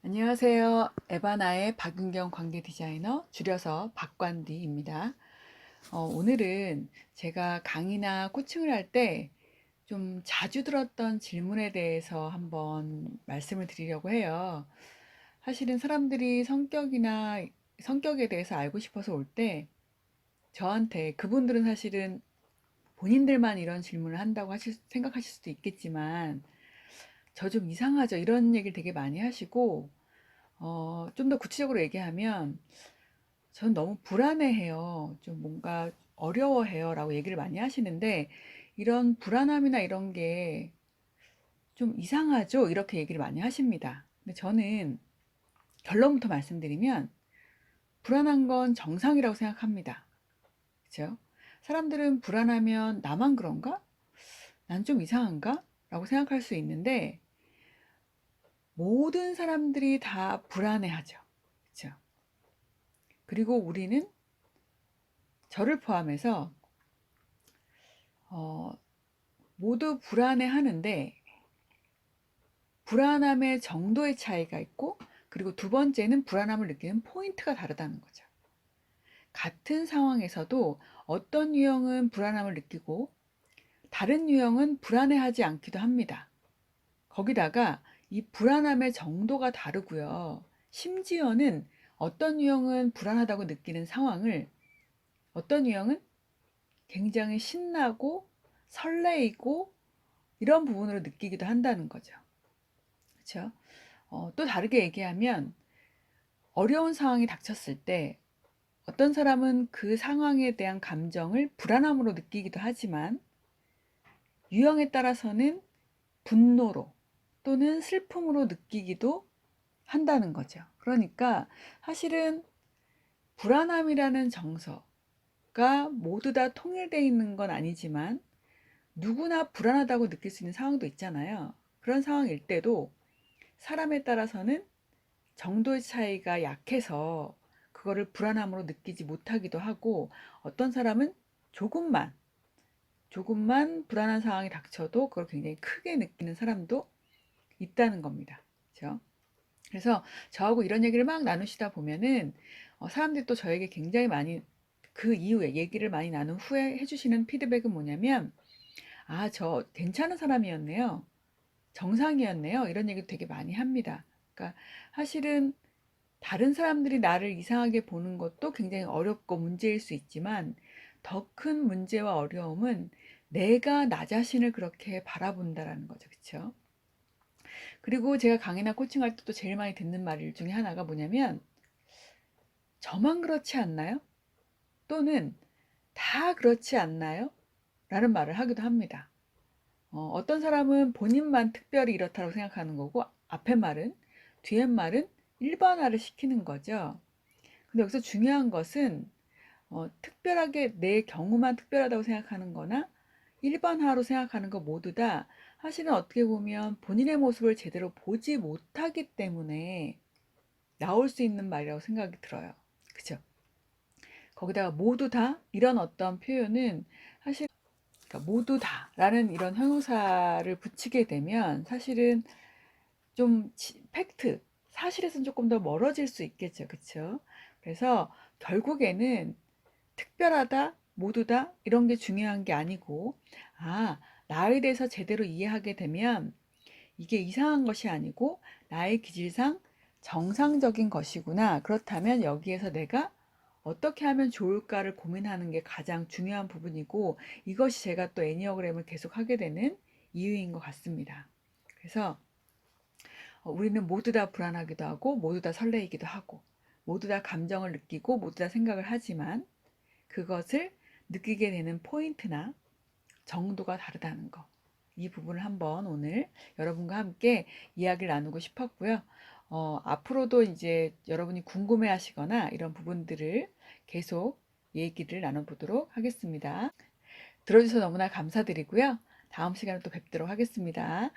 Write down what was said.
안녕하세요. 에바나의 박윤경 관계 디자이너, 줄여서 박관디입니다. 오늘은 제가 강의나 코칭을 할 때 좀 자주 들었던 질문에 대해서 한번 말씀을 드리려고 해요. 사실은 사람들이 성격에 대해서 알고 싶어서 올 때 저한테 그분들은 사실은 본인들만 이런 질문을 한다고 생각하실 수도 있겠지만 저 좀 이상하죠. 이런 얘기를 되게 많이 하시고 좀 더 구체적으로 얘기하면 전 너무 불안해해요. 좀 뭔가 어려워해요라고 얘기를 많이 하시는데 이런 불안함이나 이런 게 좀 이상하죠? 이렇게 얘기를 많이 하십니다. 근데 저는 결론부터 말씀드리면 불안한 건 정상이라고 생각합니다. 그죠? 사람들은 불안하면 나만 그런가? 난 좀 이상한가? 라고 생각할 수 있는데 모든 사람들이 다 불안해하죠. 그죠? 그리고 우리는 저를 포함해서 어, 모두 불안해하는데 불안함의 정도의 차이가 있고 그리고 두 번째는 불안함을 느끼는 포인트가 다르다는 거죠. 같은 상황에서도 어떤 유형은 불안함을 느끼고 다른 유형은 불안해하지 않기도 합니다. 거기다가 이 불안함의 정도가 다르고요. 심지어는 어떤 유형은 불안하다고 느끼는 상황을 어떤 유형은 굉장히 신나고 설레이고 이런 부분으로 느끼기도 한다는 거죠. 그렇죠? 또 다르게 얘기하면 어려운 상황이 닥쳤을 때 어떤 사람은 그 상황에 대한 감정을 불안함으로 느끼기도 하지만 유형에 따라서는 분노로 또는 슬픔으로 느끼기도 한다는 거죠. 그러니까 사실은 불안함이라는 정서가 모두 다 통일되어 있는 건 아니지만 누구나 불안하다고 느낄 수 있는 상황도 있잖아요. 그런 상황일 때도 사람에 따라서는 정도의 차이가 약해서 그거를 불안함으로 느끼지 못하기도 하고 어떤 사람은 조금만 불안한 상황이 닥쳐도 그걸 굉장히 크게 느끼는 사람도 있다는 겁니다. 그렇죠? 그래서 저하고 이런 얘기를 막 나누시다 보면은 사람들이 또 저에게 굉장히 많이 그 이후에 얘기를 많이 나눈 후에 해주시는 피드백은 뭐냐면 저 괜찮은 사람이었네요. 정상이었네요. 이런 얘기도 되게 많이 합니다. 그러니까 사실은 다른 사람들이 나를 이상하게 보는 것도 굉장히 어렵고 문제일 수 있지만 더 큰 문제와 어려움은 내가 나 자신을 그렇게 바라본다라는 거죠. 그렇죠? 그리고 제가 강의나 코칭할 때도 제일 많이 듣는 말 중에 하나가 뭐냐면 저만 그렇지 않나요? 또는 다 그렇지 않나요? 라는 말을 하기도 합니다. 어떤 사람은 본인만 특별히 이렇다고 생각하는 거고 앞에 말은 뒤에 말은 일반화를 시키는 거죠. 근데 여기서 중요한 것은 특별하게 내 경우만 특별하다고 생각하는 거나 일반화로 생각하는 거 모두 다 사실은 어떻게 보면 본인의 모습을 제대로 보지 못하기 때문에 나올 수 있는 말이라고 생각이 들어요. 그죠? 거기다가 모두 다 이런 어떤 표현은 사실 그러니까 모두 다라는 이런 형용사를 붙이게 되면 사실은 좀 팩트, 사실에서는 조금 더 멀어질 수 있겠죠. 그쵸? 그래서 결국에는 특별하다, 모두다 이런 게 중요한 게 아니고 나에 대해서 제대로 이해하게 되면 이게 이상한 것이 아니고 나의 기질상 정상적인 것이구나. 그렇다면 여기에서 내가 어떻게 하면 좋을까를 고민하는 게 가장 중요한 부분이고 이것이 제가 또 애니어그램을 계속 하게 되는 이유인 것 같습니다. 그래서 우리는 모두 다 불안하기도 하고 모두 다 설레이기도 하고 모두 다 감정을 느끼고 모두 다 생각을 하지만 그것을 느끼게 되는 포인트나 정도가 다르다는 거. 이 부분을 한번 오늘 여러분과 함께 이야기를 나누고 싶었고요. 앞으로도 이제 여러분이 궁금해 하시거나 이런 부분들을 계속 얘기를 나눠보도록 하겠습니다. 들어주셔서 너무나 감사드리고요. 다음 시간에 또 뵙도록 하겠습니다.